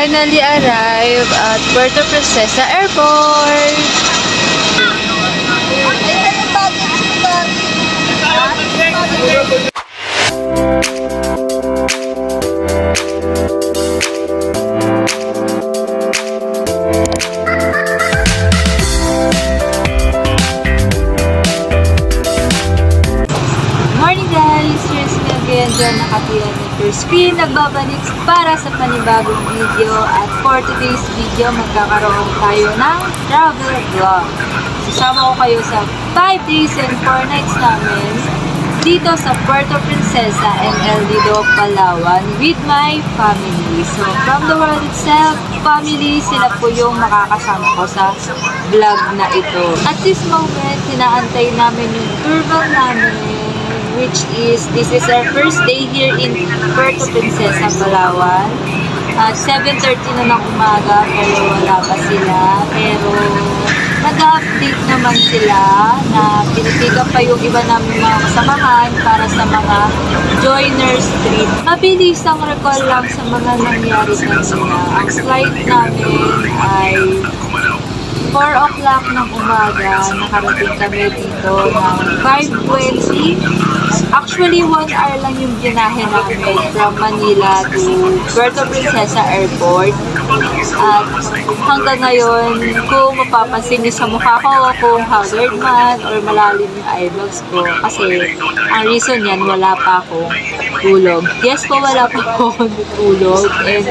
finally arrived at Puerto Princesa Airport. Morning guys! Here's me again dyan nakatira ni First Screen. Nagbabalik para sa panibagong video. At for today's video, magkakaroon tayo ng travel vlog. Sasama ko kayo sa 5 days and 4 nights namin dito sa Puerto Princesa and El Nido, Palawan with my family. So, from the world itself, family, sila po yung makakasama ko sa vlog na ito. At this moment, hinaantay namin yung tour bus namin, which is, this is our first day here in Puerto Princesa, Palawan. At 7:30 na ng umaga, pero wala pa sila. Pero nag-update naman sila na pinipigan pa yung iba namin mga kasamahan para sa mga joiners trip. Mabilis ang recall lang sa mga nangyari kanina. Ang flight namin ay 4 o'clock ng umaga. Nakarating kami dito ng 5:20. Actually, 1 hour lang yung binahe namin from Manila to Puerto Princesa Airport. At hanggang ngayon, kung mapapansin niyo sa mukha ko kung haggard man or malalim yung eyebags ko, kasi ang reason yan, wala pa akong tulog. Yes po, wala pa akong tulog. And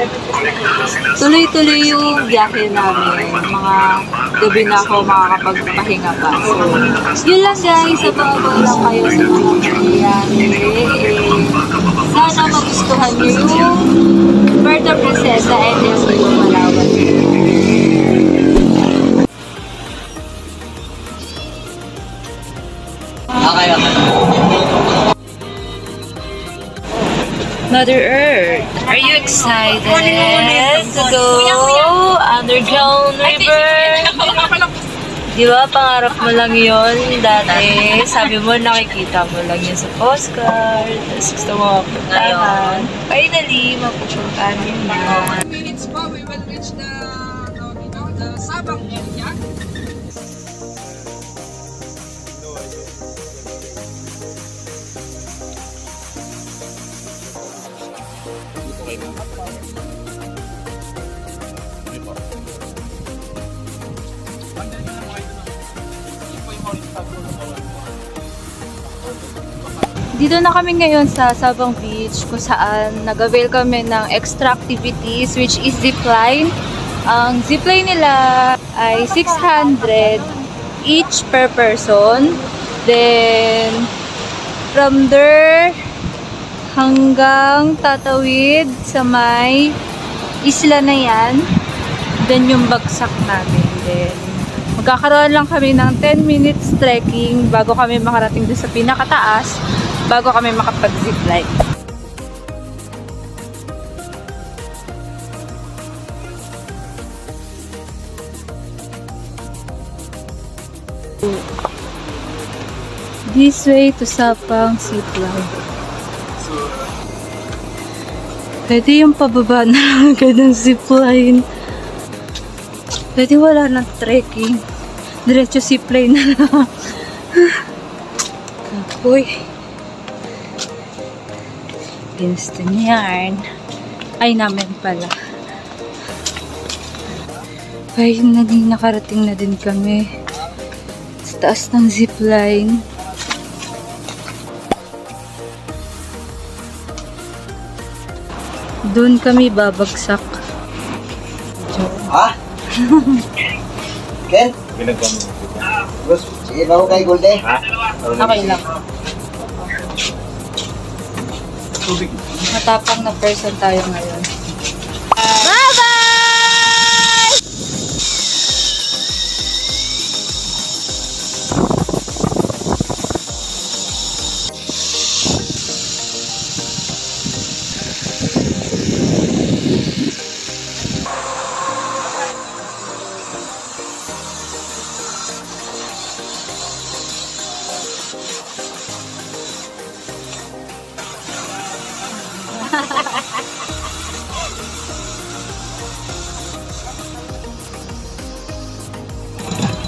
tuloy-tuloy yung biyahe namin. Mga gabi na ako makakapagpahinga pa. So, yun lang guys. Abang-abang lang kayo sa mga nangyayari. Sana magustuhan nyo yung Puerto Princesa and El Nido, Palawan. Mother Earth, are you excited to go underground river? Di ba, pangarap mo lang yun dati? Sabi mo, nakikita mo lang yun sa postcard. Tapos gusto mo mapuntahan. Finally, mapupuntahan mo na. 5 minutes pa, we will reach the Sabang area. Dito na kami ngayon sa Sabang Beach kung saan nag-avail kami ng extra activities which is zipline. Ang zipline nila ay 600 each per person. Then from there hanggang tatawid sa may isla na yan. Then yung bagsak namin. Then magkakaroon lang kami ng 10 minutes trekking bago kami makarating doon sa pinakataas, bago kami makapag-zipline. This way to Sabang zipline. Pwede yung pababa na lang agad ng zipline. Pwede wala ng trekking. Diretso zipline na lang. Uy. Gusto niyan. Ay, namin pala. Ay, nakarating na din kami sa taas ng zipline. Doon kami babagsak. Ha? Ken? Sige, bago kay Golde. Ha? Okay lang. Matapang na person tayo ngayon. Bye-bye!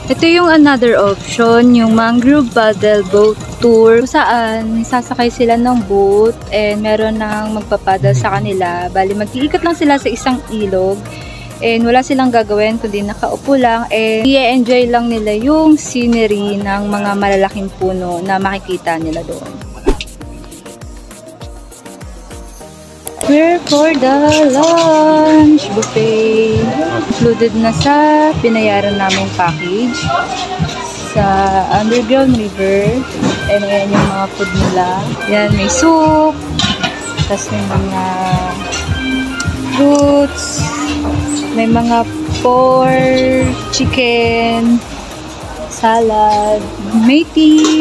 Ito yung another option, yung Mangrove Paddle Boat Tour, kung saan sasakay sila ng boat and meron nang magpapadal sa kanila. Bali, mag-iikot lang sila sa isang ilog and wala silang gagawin kundi nakaupo lang and i-enjoy lang nila yung scenery ng mga malalaking puno na makikita nila doon. We're for the lunch buffet. Included na sa pinayaran naming package sa Underground River. And ayan yung mga food nila. Yan, may soup. Tapos may mga fruits. May mga pork, chicken, salad, may tea.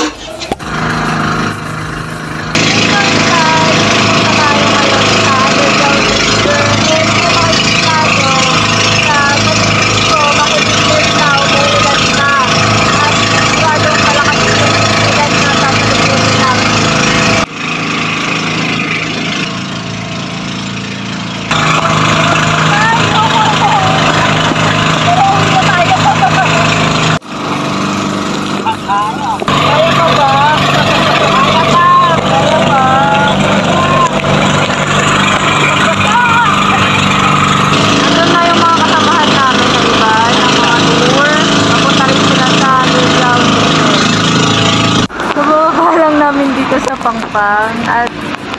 Sa Pangpang at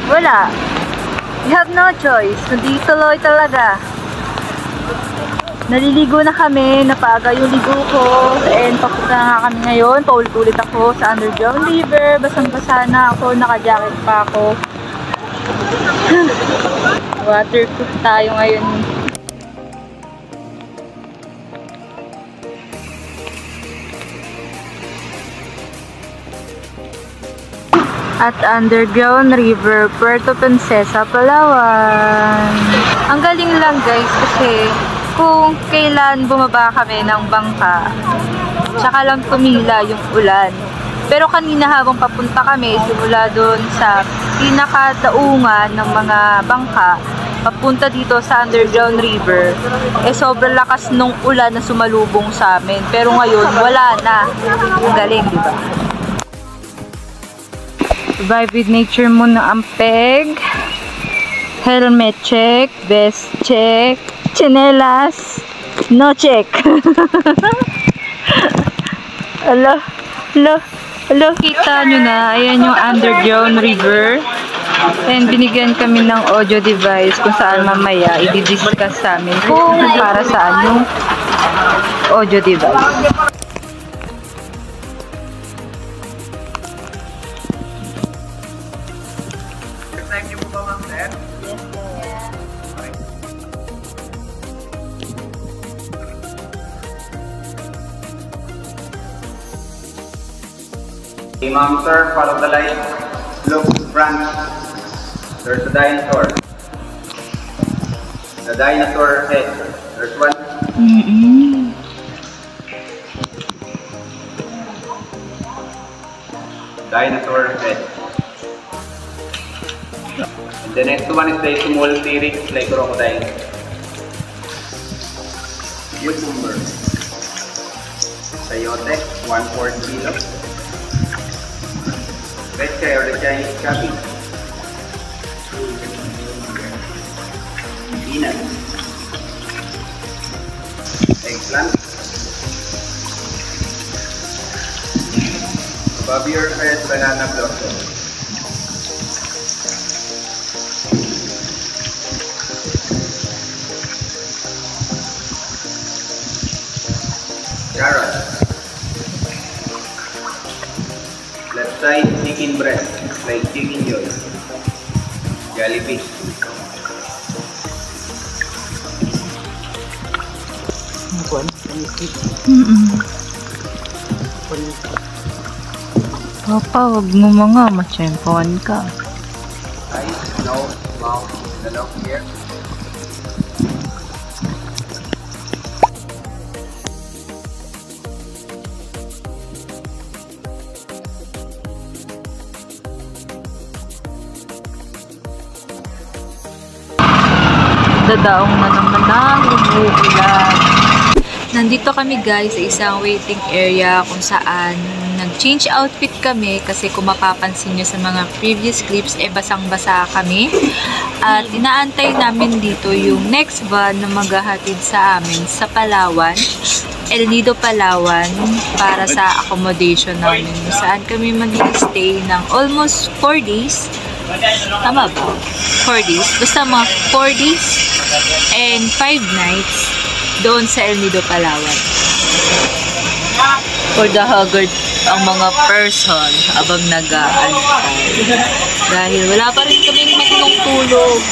wala, we have no choice, hindi tuloy talaga. Naliligo na kami, napaaga yung ligo ko and papunta na kami ngayon, paulit-ulit ako sa Underground River, basang-basa na ako, naka-jacket pa ako. Waterproof tayo ngayon. At Underground River, Puerto Princesa, Palawan. Ang galing lang guys kasi kung kailan bumaba kami ng bangka, tsaka lang tumila yung ulan. Pero kanina habang papunta kami, simula doon sa pinakadaungan ng mga bangka, papunta dito sa Underground River, sobrang lakas nung ulan na sumalubong sa amin. Pero ngayon, wala na. Ang galing, di ba? Vibe with nature muna ang peg. Helmet check. Vest check. Chinelas. No check. Alo. Kita nyo na. Ayan yung Underground River. And binigyan kami ng audio device kung saan mamaya i-discuss sa amin kung para saan yung audio device. Okay, ma'am, sir, follow the light. Look, front. There's a dinosaur. The dinosaur head. There's one. Dinosaur head. And the next one is the small T-Rex like crocodile. Cucumber. Sayote, 1/4 kilo. Red chai or the Chinese cabbage. Peanut. Eggplant. Above your head, banana blossom. Carrot. Left side, chicken breast, like chicken joy. Jellyfish. Papa, wag mo mga matsyempoan ka. Eyes, nose, mouth, the lock here. Dadaong na naman ang umuulan. Nandito kami guys sa isang waiting area kung saan nag-change outfit kami kasi kung mapapansin nyo sa mga previous clips, basang-basa kami. At inaantay namin dito yung next van na maghahatid sa amin sa Palawan, El Nido, Palawan, para sa accommodation namin. Saan kami mag-stay ng almost 4 days. Tama ba? 4 days. Basta mga 4 days and 5 nights doon sa El Nido, Palawan. For the haggard ang mga person abang nag-aantay. Dahil wala pa rin kaming matutulog.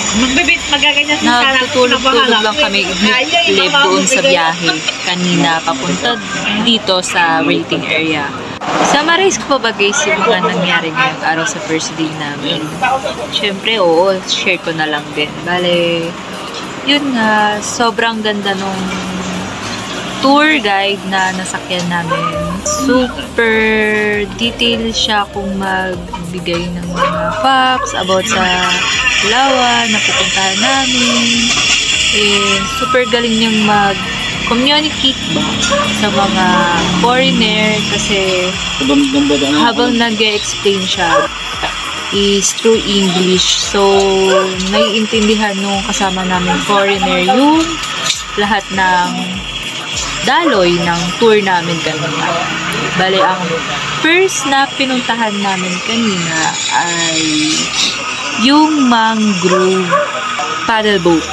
Natutulog-tulog lang kami live doon sa biyahe kanina papunta dito sa waiting area. Summarize ko pa ba guys yung mga nangyari ngayong araw sa first day namin? Siyempre, oo, share ko na lang din. Bale, yun nga, sobrang ganda nung tour guide na nasakyan namin. Super detailed siya kung magbigay ng mga facts about sa Palawan na pupuntahan namin. And super galing niyang mag-communicate ba sa mga foreigner kasi habang nag-explain siya is through English. So, naiintindihan nung kasama namin foreigner yung lahat ng daloy ng tour namin kanina. Bale, ang first na pinuntahan namin kanina ay yung mangrove paddle boat.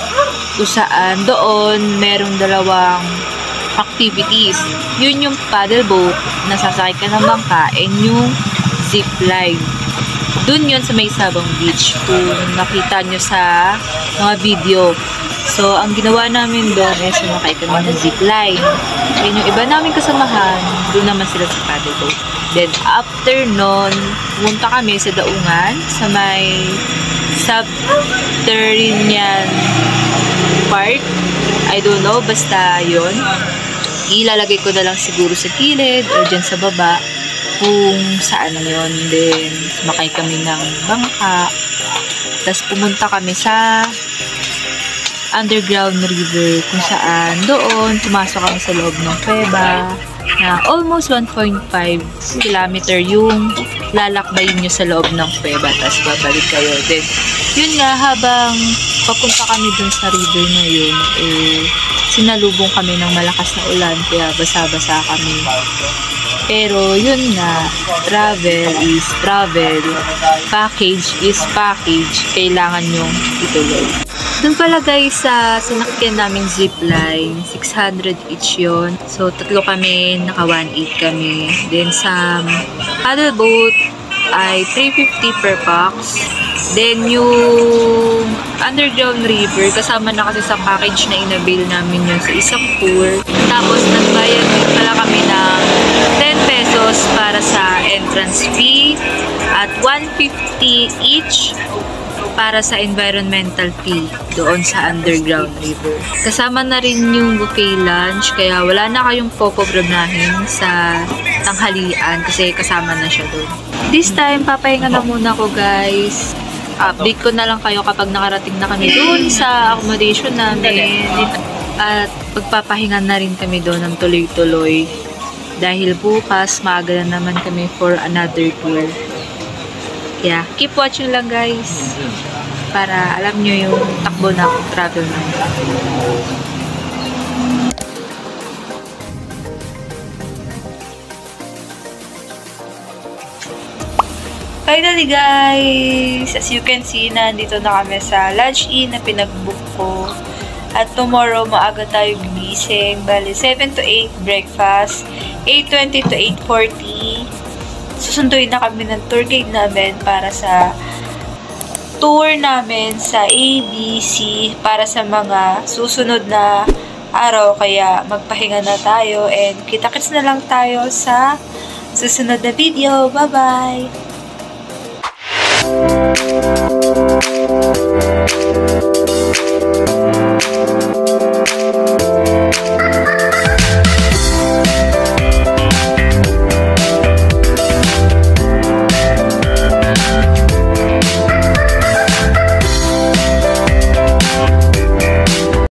Kung saan doon merong dalawang activities. Yun yung paddle boat, nasasakay ka ng bangka, and yung zip line. Doon yun sa may Sabang Beach. Kung nakita nyo sa mga video. So, ang ginawa namin doon ay sumakay kami ng zipline. And yung iba namin kasamahan, doon naman sila sa paddle boat. Then, after nun, pumunta kami sa Daungan, sa may subterranean park. I don't know, basta yun. Ilalagay ko na lang siguro sa gilid o dyan sa baba kung saan yun. Then, sumakay kami ng bangka. Tapos, pumunta kami sa underground river kung saan doon pumasok kami sa loob ng kuweba na almost 1.5 kilometer yung lalakbayin nyo sa loob ng kuweba tapos babalik kayo. Then yun nga, habang papunta kami dun sa river na yun, sinalubong kami ng malakas na ulan kaya basa-basa kami. Pero yun nga, travel is travel, package is package, kailangan nyong ituloy. Doon pala guys, sa sinakyan naming zipline, 600 each yun. So, tatlo kami, naka 1.8 kami. Then, sa paddle boat ay 350 per box. Then, yung underground river, kasama na kasi sa package na inabil namin yun sa isang tour. Tapos, nagbayad din pala kami ng 10 pesos para sa entrance fee at 150 each para sa environmental fee doon sa underground river. Kasama na rin yung buffet lunch, kaya wala na kayong popobrabahin sa tanghalian kasi kasama na siya doon. This time, papahinga na muna ko guys. Update ko na lang kayo kapag nakarating na kami doon sa accommodation namin. At pagpapahinga na rin kami doon ng tuloy-tuloy. Dahil bukas, maaga na naman kami for another tour. Yeah, keep watching lang guys para alam nyo yung takbo na travel na. Finally guys, as you can see, nandito na kami sa lunch inn na pinag-book ko. At tomorrow, maaga tayo gigising. Bali, 7 to 8 breakfast, 8:20 to 8:40. Susunduin na kami ng tour guide namin para sa tour namin sa ABC para sa mga susunod na araw. Kaya magpahinga na tayo and kita-kits na lang tayo sa susunod na video. Bye-bye!